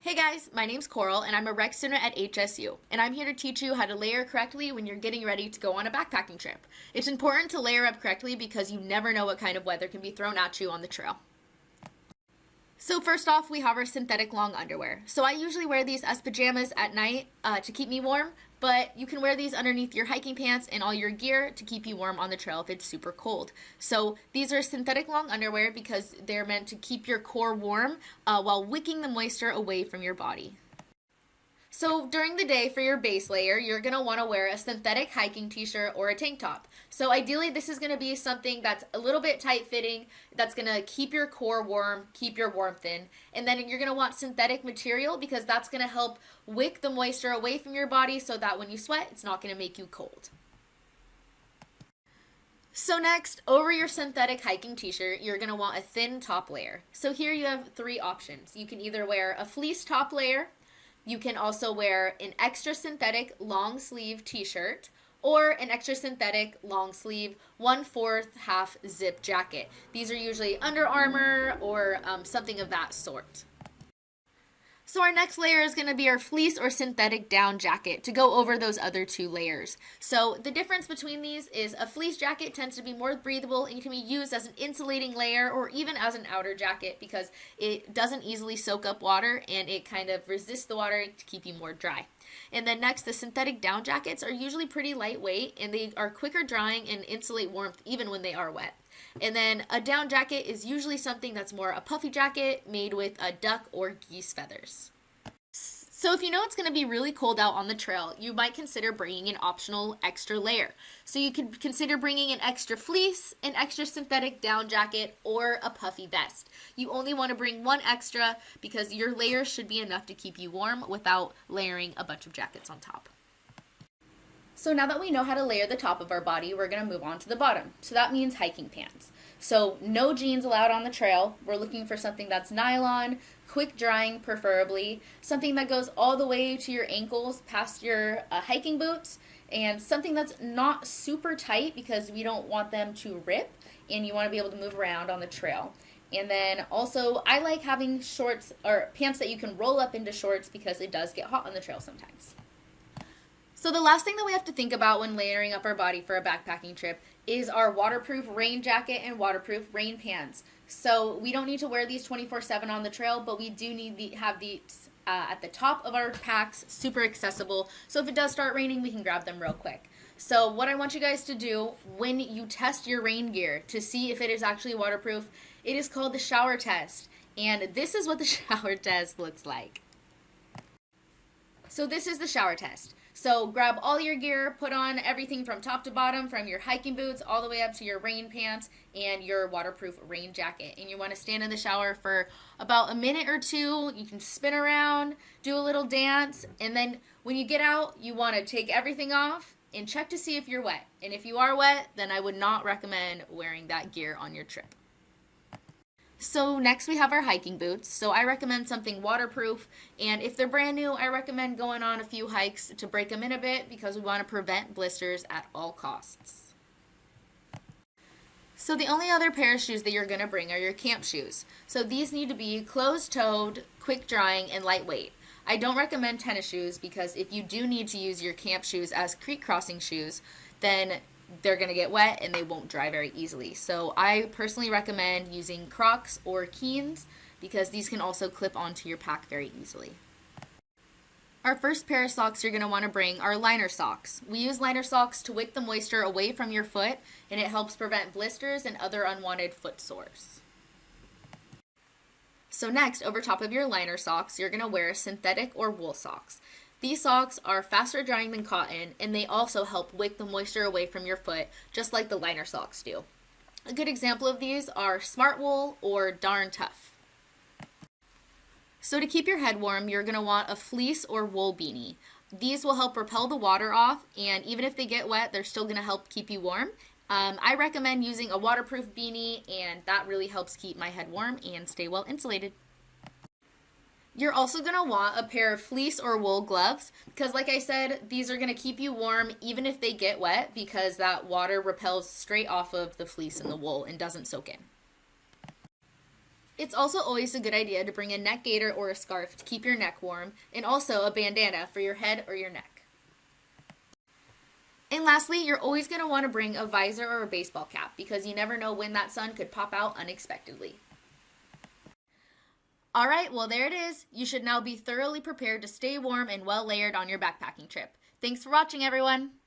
Hey guys, my name's Coral and I'm a rec student at HSU, and I'm here to teach you how to layer correctly when you're getting ready to go on a backpacking trip. It's important to layer up correctly because you never know what kind of weather can be thrown at you on the trail. So first off, we have our synthetic long underwear. So I usually wear these as pajamas at night to keep me warm, but you can wear these underneath your hiking pants and all your gear to keep you warm on the trail if it's super cold. So these are synthetic long underwear because they're meant to keep your core warm while wicking the moisture away from your body. So during the day for your base layer, you're going to want to wear a synthetic hiking t-shirt or a tank top. So ideally this is going to be something that's a little bit tight fitting, that's going to keep your core warm, keep your warmth in. And then you're going to want synthetic material because that's going to help wick the moisture away from your body so that when you sweat, it's not going to make you cold. So next, over your synthetic hiking t-shirt, you're going to want a thin top layer. So here you have three options. You can either wear a fleece top layer, you can also wear an extra synthetic long sleeve t-shirt or an extra synthetic long sleeve 1/4 half zip jacket. These are usually Under Armour or something of that sort. So our next layer is going to be our fleece or synthetic down jacket to go over those other two layers. So the difference between these is a fleece jacket tends to be more breathable and can be used as an insulating layer or even as an outer jacket because it doesn't easily soak up water and it kind of resists the water to keep you more dry. And then next, the synthetic down jackets are usually pretty lightweight and they are quicker drying and insulate warmth even when they are wet. And then a down jacket is usually something that's more a puffy jacket made with a duck or geese feathers. So if you know it's going to be really cold out on the trail, you might consider bringing an optional extra layer. So you could consider bringing an extra fleece, an extra synthetic down jacket, or a puffy vest. You only want to bring one extra because your layers should be enough to keep you warm without layering a bunch of jackets on top. So now that we know how to layer the top of our body, we're going to move on to the bottom. So that means hiking pants. So no jeans allowed on the trail. We're looking for something that's nylon, quick drying preferably, something that goes all the way to your ankles past your hiking boots, and something that's not super tight because we don't want them to rip and you want to be able to move around on the trail. And then also I like having shorts or pants that you can roll up into shorts because it does get hot on the trail sometimes. So the last thing that we have to think about when layering up our body for a backpacking trip is our waterproof rain jacket and waterproof rain pants. So we don't need to wear these 24/7 on the trail, but we do need to have these at the top of our packs, super accessible. So if it does start raining, we can grab them real quick. So what I want you guys to do when you test your rain gear to see if it is actually waterproof, it is called the shower test. And this is what the shower test looks like. So this is the shower test. So grab all your gear, put on everything from top to bottom, from your hiking boots all the way up to your rain pants and your waterproof rain jacket. And you want to stand in the shower for about a minute or two. You can spin around, do a little dance, and then when you get out, you want to take everything off and check to see if you're wet. And if you are wet, then I would not recommend wearing that gear on your trip. So next we have our hiking boots. So I recommend something waterproof, and if they're brand new, I recommend going on a few hikes to break them in a bit because we want to prevent blisters at all costs. So the only other pair of shoes that you're going to bring are your camp shoes. So these need to be closed-toed, quick drying, and lightweight. I don't recommend tennis shoes because if you do need to use your camp shoes as creek crossing shoes, then they're going to get wet and they won't dry very easily. So I personally recommend using Crocs or Keens because these can also clip onto your pack very easily. Our first pair of socks you're going to want to bring are liner socks. We use liner socks to wick the moisture away from your foot, and it helps prevent blisters and other unwanted foot sores. So next, over top of your liner socks, you're going to wear synthetic or wool socks. These socks are faster drying than cotton, and they also help wick the moisture away from your foot, just like the liner socks do. A good example of these are Smart Wool or Darn Tough. So to keep your head warm, you're going to want a fleece or wool beanie. These will help repel the water off, and even if they get wet, they're still going to help keep you warm. I recommend using a waterproof beanie, and that really helps keep my head warm and stay well insulated. You're also going to want a pair of fleece or wool gloves because, like I said, these are going to keep you warm even if they get wet because that water repels straight off of the fleece and the wool and doesn't soak in. It's also always a good idea to bring a neck gaiter or a scarf to keep your neck warm, and also a bandana for your head or your neck. And lastly, you're always going to want to bring a visor or a baseball cap because you never know when that sun could pop out unexpectedly. Alright, well there it is. You should now be thoroughly prepared to stay warm and well layered on your backpacking trip. Thanks for watching, everyone!